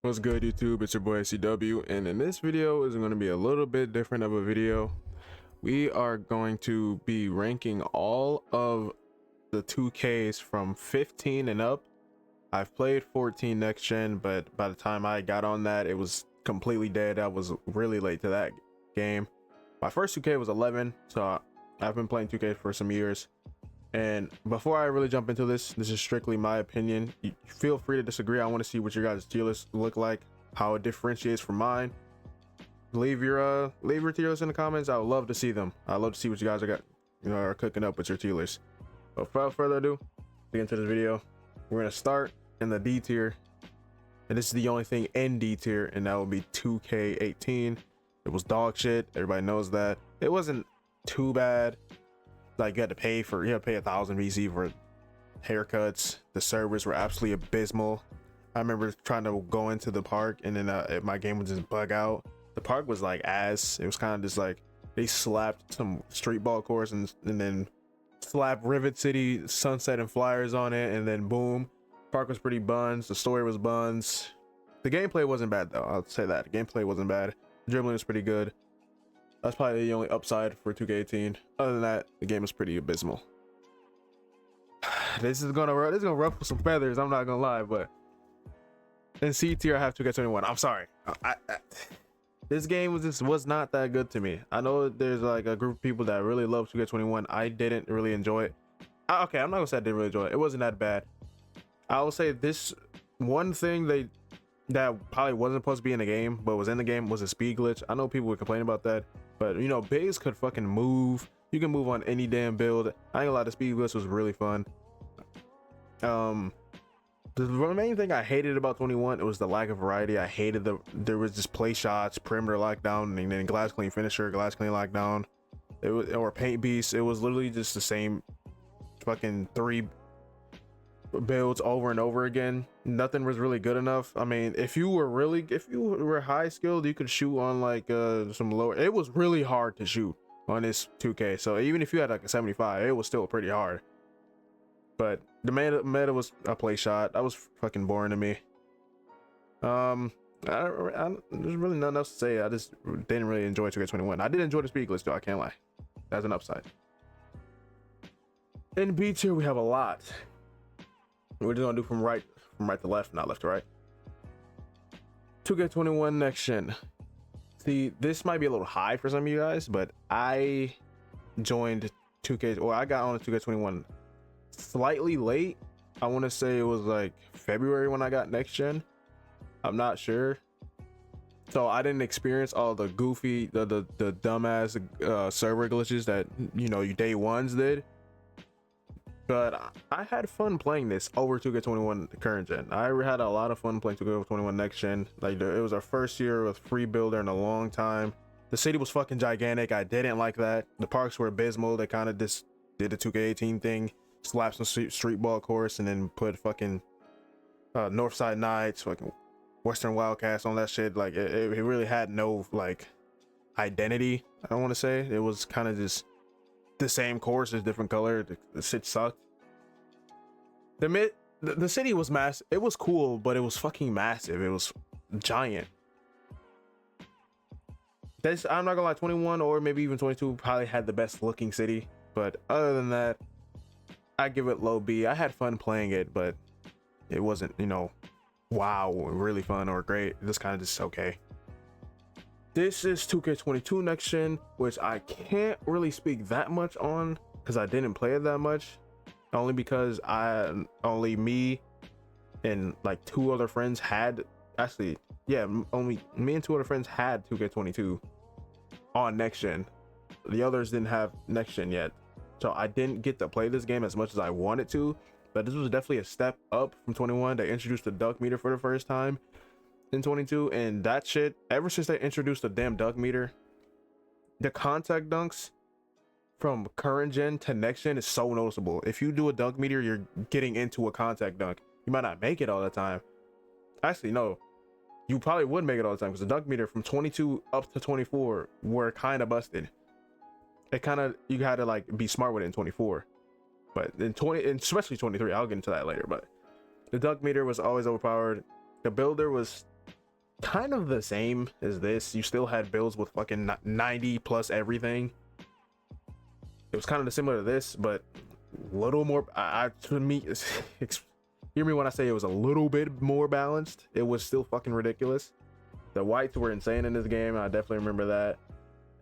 What's good, YouTube? It's your boy CW, and in this video is going to be a little bit different of a video. We are going to be ranking all of the 2Ks from 15 and up. I've played 14 next gen, but by the time I got on that, it was completely dead. I was really late to that game. My first 2K was 11, so I've been playing 2K for some years. And before I really jump into this is strictly my opinion. You feel free to disagree. I want to see what your guys' tier list look like, how it differentiates from mine. Leave your tier list in the comments. I would love to see them. I'd love to see what you guys are cooking up with your tier list. But without further ado, get into this video. We're gonna start in the D tier, and this is the only thing in D tier, and that will be 2K18. It was dog shit. Everybody knows that. It wasn't too bad. Like you had to pay 1,000 VC for haircuts. The servers were absolutely abysmal. I remember trying to go into the park and then my game would just bug out. The park was like ass. It was kind of just like they slapped some street ball course and then slapped Rivet City, Sunset, and Flyers on it, and then boom, park was pretty buns. The story was buns. The gameplay wasn't bad though. I'll say that the gameplay wasn't bad. The dribbling was pretty good. That's probably the only upside for 2K18. Other than that, the game is pretty abysmal. This is gonna ruffle some feathers. I'm not gonna lie, but in C tier I have 2K21. I'm sorry. This game was not that good to me. I know there's like a group of people that really love 2K21. I didn't really enjoy it. Okay, I'm not gonna say I didn't really enjoy it. It wasn't that bad. I will say this one thing that probably wasn't supposed to be in the game, but was in the game, was a speed glitch. I know people would complain about that, but you know, bigs could fucking move. You can move on any damn build. I ain't gonna lie, the speed glitch was really fun. The main thing I hated about 21, it was the lack of variety. I hated there was just play shots, perimeter lockdown, and then glass clean finisher, glass clean lockdown. It was, or paint beast. It was literally just the same fucking 3 builds over and over again. Nothing was really good enough. I mean, if you were high skilled, you could shoot on like some lower. It was really hard to shoot on this 2K. So even if you had like a 75, it was still pretty hard. But the meta was a play shot. That was fucking boring to me. There's really nothing else to say. I just didn't really enjoy 2K21. I did enjoy the speed glitch though, I can't lie. That's an upside. In B tier we have a lot. We're just gonna do from right to left, not left to right. 2K21 next gen. See, this might be a little high for some of you guys, but I joined 2K, or I got on 2K21 slightly late. I want to say it was like February when I got next gen. I'm not sure. So I didn't experience all the goofy, the dumbass server glitches that you day ones did. But I had fun playing this over 2K21 current gen. I had a lot of fun playing 2K21 next gen. Like it was our first year with free builder in a long time. The city was fucking gigantic. I didn't like that. The parks were abysmal. They kind of just did the 2K18 thing, slapped some street ball course, and then put fucking Northside Knights, fucking Western Wildcats on that shit. Like it really had no like identity. I don't want to say it was kind of just the same course, is different color. The shit sucked. The city was massive. It was cool, but it was fucking massive. It was giant. I'm not gonna lie, 21 or maybe even 22 probably had the best looking city, but other than that, I give it low B. I had fun playing it, but it wasn't, wow, really fun or great. It just kind of just okay. This is 2K22 next gen, which I can't really speak that much on because I didn't play it that much. Only because only me and like 2 other friends had, actually, yeah, only me and 2 other friends had 2K22 on next gen. The others didn't have next gen yet. So I didn't get to play this game as much as I wanted to, but this was definitely a step up from 21. They introduced the duck meter for the first time in 22, and that shit, ever since they introduced the damn duck meter, the contact dunks from current gen to next gen is so noticeable. If you do a dunk meter, you're getting into a contact dunk. You might not make it all the time. Actually, no, you probably would make it all the time because the dunk meter from 22 up to 24 were kind of busted. It kind of, you had to like be smart with it in 24, but in 20, and especially 23, I'll get into that later. But the dunk meter was always overpowered. The builder was kind of the same as this. You still had builds with fucking 90 plus everything. It was kind of similar to this, but a little more. To me, hear me when I say it was a little bit more balanced. It was still fucking ridiculous. The whites were insane in this game. I definitely remember that.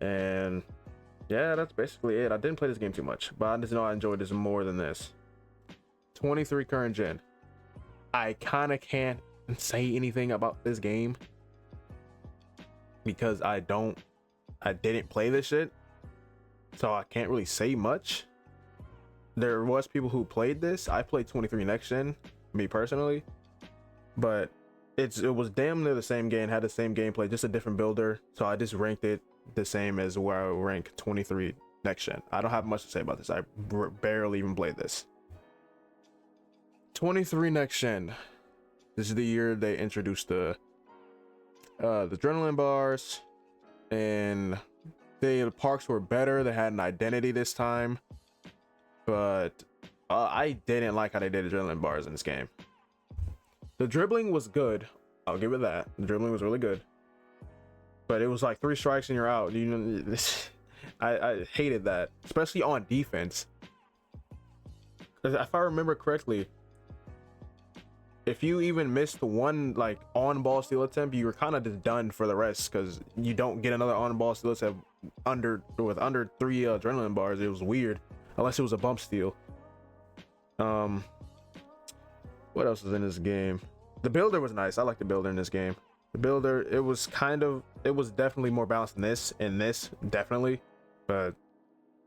And yeah, that's basically it. I didn't play this game too much, but I just know I enjoyed this more than this. 23 current gen. I kind of can't say anything about this game because I didn't play this shit, so I can't really say much. There was people who played this. I played 23 next gen, me personally, but it was damn near the same game, had the same gameplay, just a different builder. So I just ranked it the same as where I rank 23 next gen. I don't have much to say about this. I barely even played this. 23 next gen. This is the year they introduced the adrenaline bars, and the parks were better. They had an identity this time, but I didn't like how they did adrenaline bars in this game. The dribbling was good. I'll give it that. The dribbling was really good, but it was like 3 strikes and you're out. You know, this, I hated that, especially on defense. If I remember correctly, if you even missed one like on-ball steal attempt, you were kind of just done for the rest, because you don't get another on-ball steal attempt under 3 adrenaline bars. It was weird, unless it was a bump steal. What else is in this game? The builder was nice. I like the builder in this game. The builder, it was definitely more balanced than this, definitely, but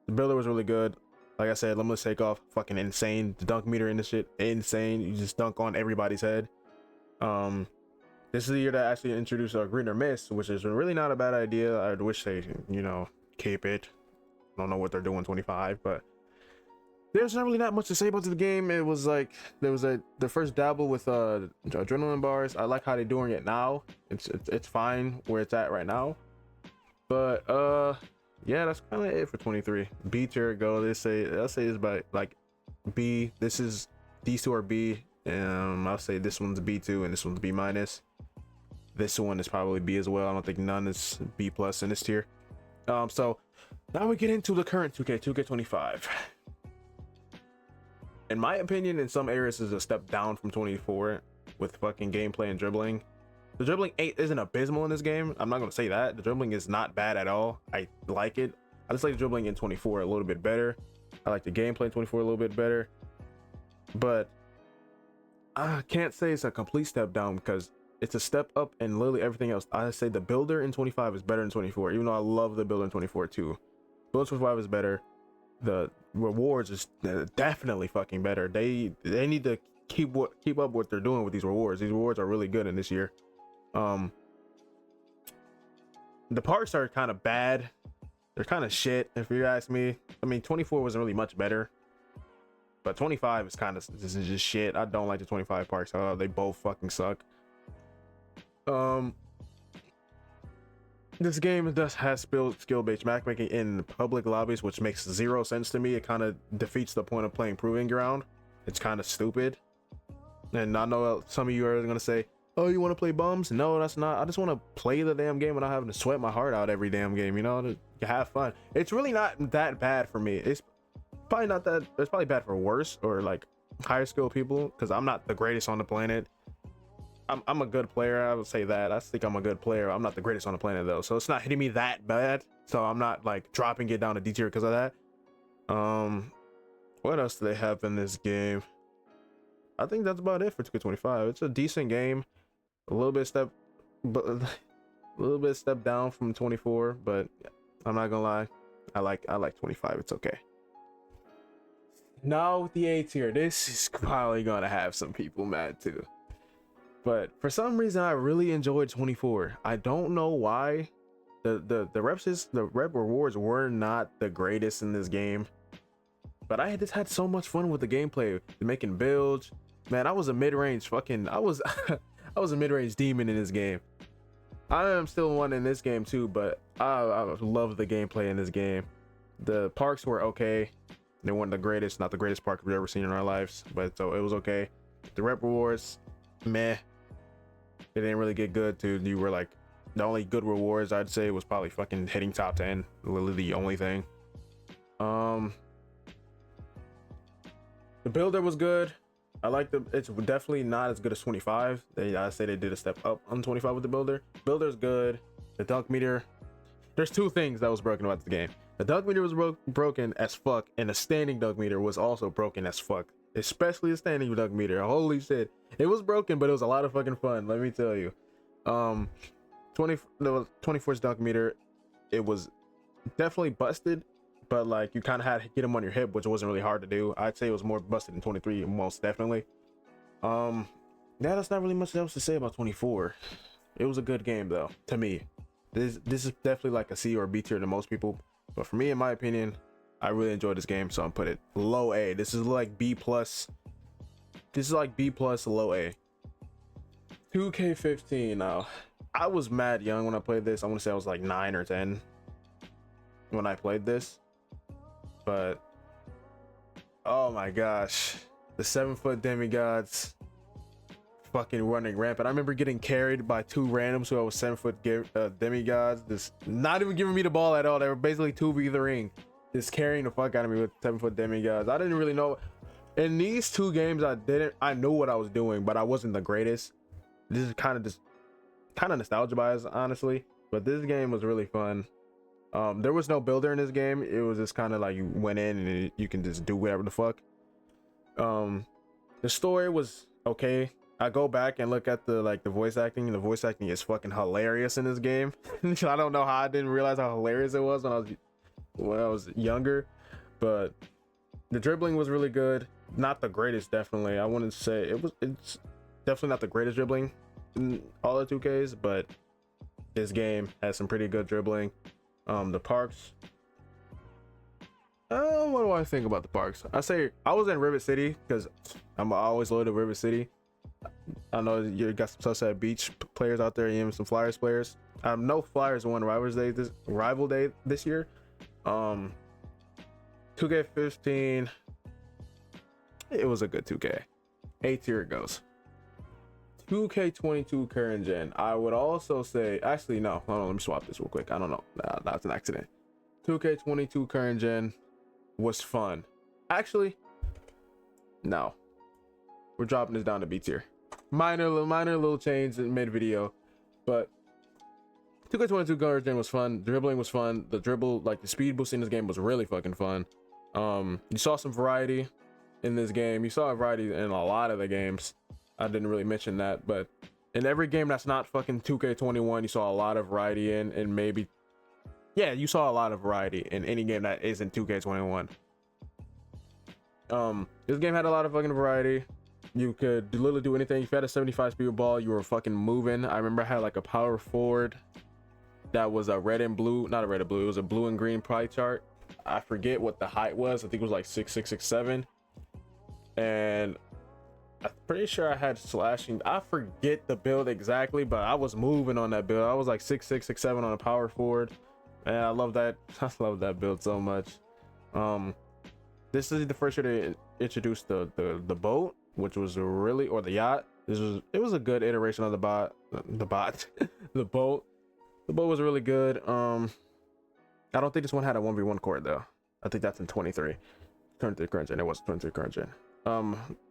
the builder was really good. Like I said, limitless takeoff, fucking insane. The dunk meter in this shit, insane. You just dunk on everybody's head. This is the year that actually introduced green or miss, which is really not a bad idea. I wish they, keep it. I don't know what they're doing 25, but there's not really that much to say about the game. It was like there was the first dabble with adrenaline bars. I like how they're doing it now. It's fine where it's at right now, but yeah, that's kind of it for 23. B tier go. I'll say it's by like B. These 2 are B. I'll say this one's B2 and this one's B minus. This one is probably B as well. I don't think none is B plus in this tier. So now we get into the current 2K25. In my opinion, in some areas is a step down from 24 with fucking gameplay and dribbling. The dribbling isn't abysmal in this game. I'm not gonna say that. The dribbling is not bad at all. I like it. I just like the dribbling in 24 a little bit better. I like the gameplay in 24 a little bit better. But I can't say it's a complete step down because it's a step up in literally everything else. I say the builder in 25 is better than 24, even though I love the builder in 24 too. Build 25 is better. The rewards is definitely fucking better. They need to keep up what they're doing with these rewards. These rewards are really good in this year. The parks are kind of bad. They're kind of shit, if you ask me. I mean, 24 wasn't really much better, but 25 is kind of just shit. I don't like the 25 parks. They both fucking suck. This game has skill-based matchmaking in public lobbies, which makes 0 sense to me. It kind of defeats the point of playing Proving Ground. It's kind of stupid. And I know some of you are gonna say, oh, you want to play bums? No, that's not. I just want to play the damn game without having to sweat my heart out every damn game, to have fun. It's really not that bad for me. It's probably not that. It's probably bad for worse or like higher skill people, because I'm not the greatest on the planet. I'm a good player. I would say that. I think I'm a good player. I'm not the greatest on the planet though, so it's not hitting me that bad. So I'm not like dropping it down to D tier because of that. What else do they have in this game? I think that's about it for 2K25. It's a decent game. A little bit step down from 24, but I'm not gonna lie, I like 25. It's okay. Now with the A tier, this is probably gonna have some people mad too, but for some reason I really enjoyed 24. I don't know why. The rep rewards were not the greatest in this game, but I just had so much fun with the gameplay, making builds. Man, I was a mid-range fucking I was a mid-range demon in this game. I am still one in this game too, but I love the gameplay in this game. The parks were okay. They weren't the greatest, not the greatest park we've ever seen in our lives, but so it was okay. The rep rewards, meh. It didn't really get good to you were like the only good rewards I'd say was probably fucking hitting top 10, literally the only thing. The builder was good. I like it's definitely not as good as 25. I say they did a step up on 25 with the builder. Builder's good. The dunk meter, there's two things that was broken about the game. The dunk meter was broken as fuck, and the standing dunk meter was also broken as fuck, especially the standing dunk meter. Holy shit, it was broken, but it was a lot of fucking fun, let me tell you. 24's dunk meter, it was definitely busted, but like you kind of had to get him on your hip, which wasn't really hard to do. I'd say it was more busted than 23, most definitely. Yeah, that's not really much else to say about 24. It was a good game though, to me. This is definitely like a C or a B tier to most people, but for me, in my opinion, I really enjoyed this game, so I'm put it low A. This is like B plus. This is like B plus low A. 2K15 now. I was mad young when I played this. I want to say I was like 9 or 10 when I played this, but oh my gosh, the 7-foot demigods fucking running rampant. I remember getting carried by two randoms who I was 7-foot demigods, just not even giving me the ball at all. They were basically 2v the ring, just carrying the fuck out of me with 7-foot demigods. I didn't really know. In these two games, I knew what I was doing, but I wasn't the greatest. This is kind of nostalgia bias, honestly, but this game was really fun. There was no builder in this game. It was just kind of like you went in and you can just do whatever the fuck. The story was okay. I go back and look at the voice acting. The voice acting is fucking hilarious in this game. I don't know how I didn't realize how hilarious it was when I was younger, but the dribbling was really good. Not the greatest, definitely. I wouldn't say it's definitely not the greatest dribbling in all the 2Ks, but this game has some pretty good dribbling. The parks, what do I think about the parks? I say I was in Rivet City because I'm always loyal to Rivet City. I know you got some Sunset Beach players out there, even some Flyers players. No Flyers won rival day this year. 2K15, it was a good 2K. A tier it goes. 2K22 current gen, I would also say, actually no, hold on, let me swap this real quick. I don't know, that's an accident. 2K22 current gen was fun. Actually, no, we're dropping this down to B tier. Minor little change in mid video, but 2K22 current gen was fun. Dribbling was fun. The dribble, like the speed boost in this game was really fucking fun. You saw some variety in this game. You saw a variety in a lot of the games. I didn't really mention that, but in every game that's not fucking 2K21, you saw a lot of variety in, and maybe, yeah, you saw a lot of variety in any game that isn't 2K21. This game had a lot of fucking variety. You could literally do anything. If you had a 75 speed ball, you were fucking moving. I remember I had like a power forward that was a red and blue, not a red and blue, it was a blue and green pie chart. I forget what the height was. I think it was like 6'6", 6'7", and I'm pretty sure I had slashing. I forget the build exactly, but I was moving on that build. I was like 6'6", 6'7" on a power forward, and I love that. I love that build so much. This is the first year they introduced the boat, which was really, or the yacht. It was a good iteration of the boat. The boat was really good. I don't think this one had a 1v1 court though. I think that's in 23 current gen. It was 23 current gen.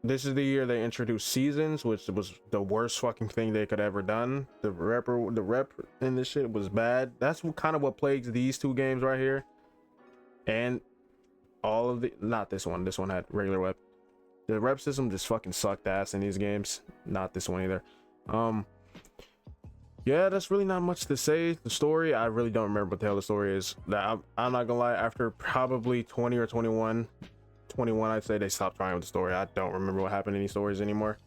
This is the year they introduced seasons, which was the worst fucking thing they could ever done. The rep in this shit was bad. That's kind of what plagues these two games right here, and all of the, not this one. This one had regular rep. The rep system just fucking sucked ass in these games. Not this one either. Yeah, that's really not much to say. The story, I really don't remember what the hell the story is. I'm not gonna lie, after probably 20 or 21, I'd say they stopped trying with the story. I don't remember what happened in these stories anymore.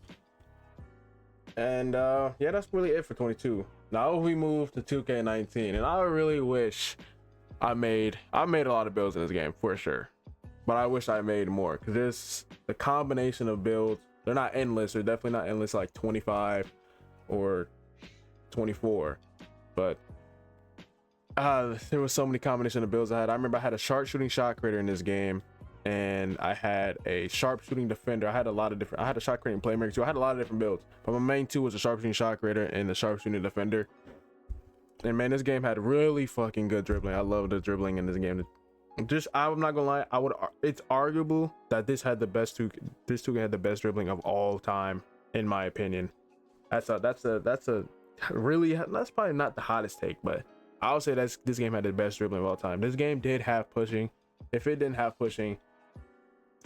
And yeah, that's really it for 22. Now we move to 2K19, and I really wish I made a lot of builds in this game for sure, but I wish I made more, because there's the combination of builds. They're not endless. They're definitely not endless like 25 or 24, but there was so many combination of builds I had. I remember I had a sharpshooting shot creator in this game. and I had a sharpshooting defender. I had a shot creating playmaker too. I had a lot of different builds, but my main two was a sharpshooting shot creator and the sharpshooting defender. And man, this game had really fucking good dribbling. I love the dribbling in this game. Just, I'm not gonna lie, it's arguable that this 2K had the best dribbling of all time, in my opinion. That's probably not the hottest take, but I'll say this game had the best dribbling of all time. This game did have pushing. If it didn't have pushing,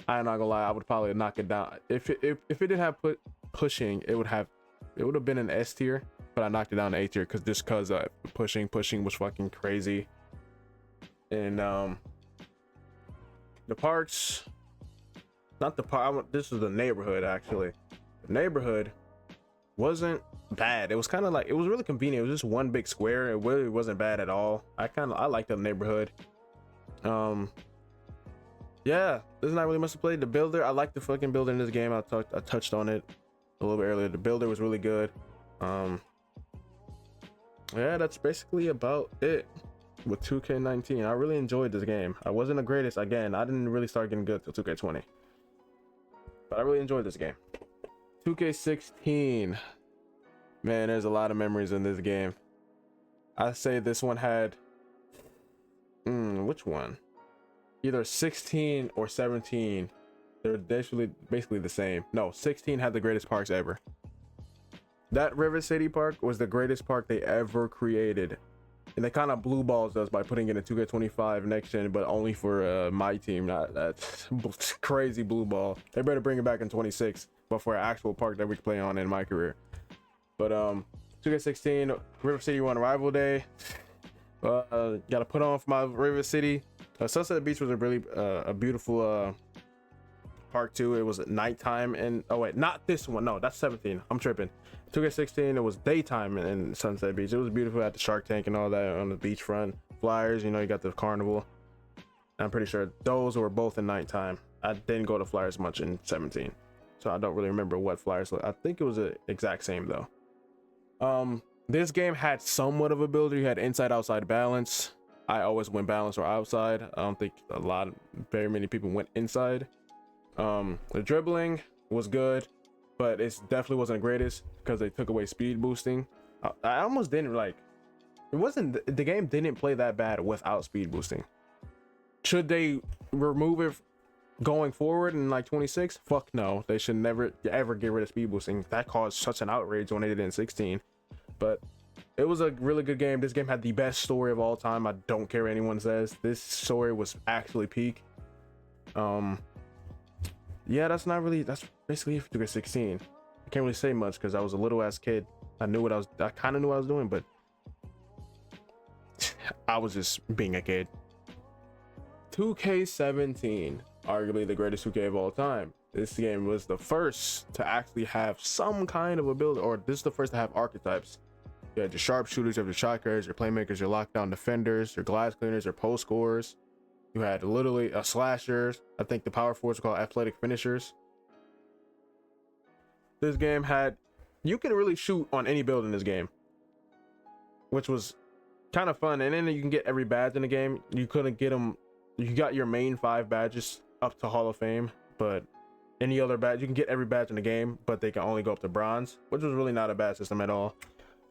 I'm not gonna lie, I would probably knock it down. If it didn't have pushing, it would have been an S tier, but I knocked it down to A tier because pushing was fucking crazy. And the parks, not the park. This was the neighborhood actually. The neighborhood wasn't bad. It was kind of like, it was really convenient. It was just one big square. It really wasn't bad at all. I liked the neighborhood. Yeah, there's not really much to play. The builder, I like the fucking builder in this game. I touched on it a little bit earlier. The builder was really good. Yeah, that's basically about it with 2K19. I really enjoyed this game. I wasn't the greatest. Again, I didn't really start getting good till 2K20, but I really enjoyed this game. 2K16, man, there's a lot of memories in this game. I say this one had which one, either 16 or 17. They're basically the same. No, 16 had the greatest parks ever. That River City Park was the greatest park they ever created. And they kind of blue balls us by putting it in 2K25 next gen, but only for my team. That's crazy blue ball. They better bring it back in 26, but for an actual park that we can play on in my career. But 2K16 River City won rival day. Gotta put on for my River City. Sunset Beach was a beautiful park too. It was at nighttime, and oh wait, not this one. No, that's 17. I'm tripping. 2K16, it was daytime in Sunset Beach. It was beautiful at the Shark Tank and all that on the beachfront. Flyers, you got the carnival. I'm pretty sure those were both in nighttime. I didn't go to Flyers much in 17, so I don't really remember what Flyers looked. I think it was the exact same though. This game had somewhat of a builder. You had inside outside balance. I always went balance or outside. I don't think very many people went inside. The dribbling was good, but it definitely wasn't the greatest because they took away speed boosting. I almost didn't the game didn't play that bad without speed boosting. Should they remove it going forward in like 26? Fuck no, they should never ever get rid of speed boosting. That caused such an outrage when they did it in 16. But it was a really good game. This game had the best story of all time. I don't care what anyone says. This story was actually peak. Yeah, that's basically it for 2K16. I can't really say much because I was a little ass kid. I kind of knew what I was doing, but I was just being a kid. 2K17, arguably the greatest 2K of all time. This game was the first to actually have some kind of a build, or this is the first to have archetypes. You had your sharpshooters, you have your shot creators, your playmakers, your lockdown defenders, your glass cleaners, your post scorers. You had literally a slashers. I think the power forwards were called athletic finishers. This game you can really shoot on any build in this game, which was kind of fun. And then you can get every badge in the game. You couldn't get them. You got your main 5 badges up to Hall of Fame, but any other badge, you can get every badge in the game, but they can only go up to bronze, which was really not a bad system at all.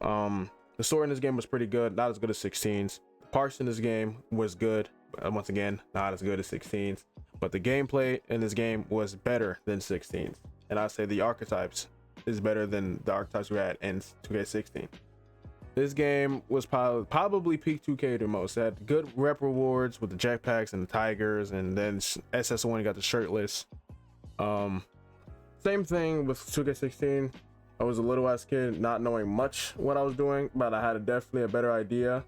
The story in this game was pretty good, not as good as 16's. The parks in this game was good, once again, not as good as 16's, but the gameplay in this game was better than 16's. And I say the archetypes is better than the archetypes we had in 2K16. This game was probably peak 2K the most. It had good rep rewards with the jetpacks and the tigers, and then SS1 got the shirtless. Same thing with 2K16. I was a little ass kid, not knowing much what I was doing, but I had definitely a better idea.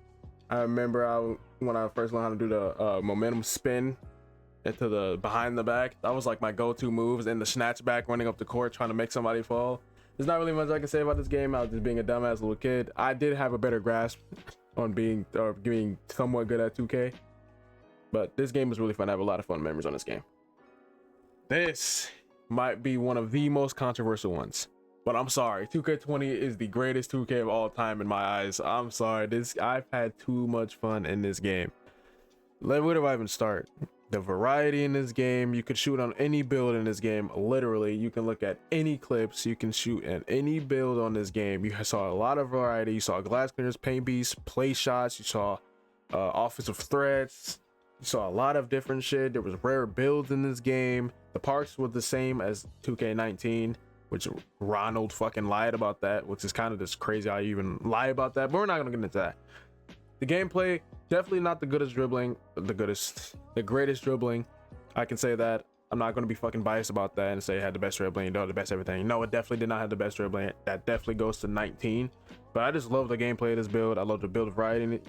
I remember when I first learned how to do the momentum spin into the behind the back. That was like my go-to moves, and the snatch back running up the court trying to make somebody fall. There's not really much I can say about this game. I was just being a dumbass little kid. I did have a better grasp on being somewhat good at 2K, but this game was really fun. I have a lot of fun memories on this game. This might be one of the most controversial ones, but I'm sorry, 2K20 is the greatest 2K of all time in my eyes. I'm sorry, I've had too much fun in this game. Where do I even start? The variety in this game, you could shoot on any build in this game. Literally, you can look at any clips, you can shoot at any build on this game. You saw a lot of variety. You saw glass cleaners, paint beasts, play shots. You saw offensive threats. You saw a lot of different shit. There was rare builds in this game. The parks were the same as 2K19, which Ronald fucking lied about that, which is kind of just crazy how you even lie about that, but we're not gonna get into that. The gameplay, definitely not the greatest dribbling. I can say that. I'm not going to be fucking biased about that and say it had the best dribbling, you know, the best everything. No, it definitely did not have the best dribbling. That definitely goes to 19. But I just love the gameplay of this build. I love the build variety,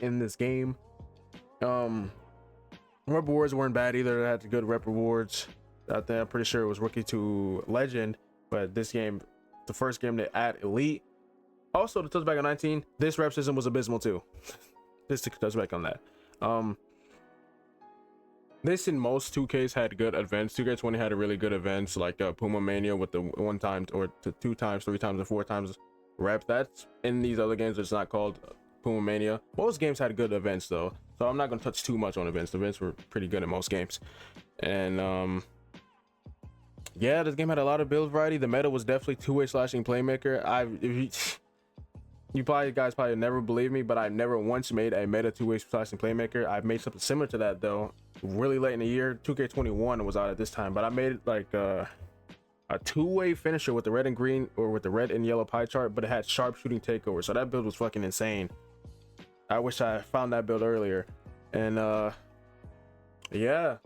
in this game. Rep rewards weren't bad either. It had good rep rewards. I think I'm pretty sure it was rookie to legend, but this game, the first game they add elite. Also, to touch back on 19, this rep system was abysmal too. Just to touch back on that. This in most 2Ks had good events. 2K20 had a really good events like Puma Mania with the 1 time or 2 times, 3 times, and 4 times rep. That's in these other games. It's not called Puma Mania. Most games had good events though, so I'm not gonna touch too much on events. The events were pretty good in most games, and yeah, this game had a lot of build variety. The meta was definitely two-way slashing playmaker. You guys probably never believe me, but I've never once made a meta two-way slashing playmaker. I've made something similar to that though, really late in the year. 2K21 was out at this time, but I made like a two-way finisher with the red and green, or with the red and yellow pie chart, but it had sharpshooting takeover. So that build was fucking insane. I wish I found that build earlier. And yeah,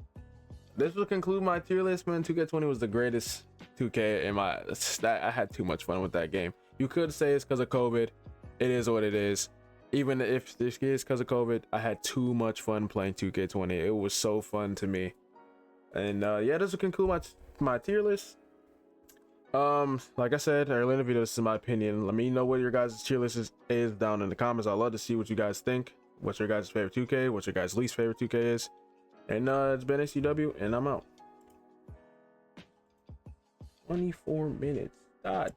this will conclude my tier list, man. 2K20 was the greatest 2K in my. I had too much fun with that game. You could say it's because of COVID. It is what it is. Even if this is because of COVID, I had too much fun playing 2K20. It was so fun to me. And yeah, this will conclude my tier list. Like I said earlier in the video, this is my opinion. Let me know what your guys' tier list is down in the comments. I'd love to see what you guys think. What's your guys' favorite 2K? What's your guys' least favorite 2K is? And it's been ACW, and I'm out. 24 minutes. God.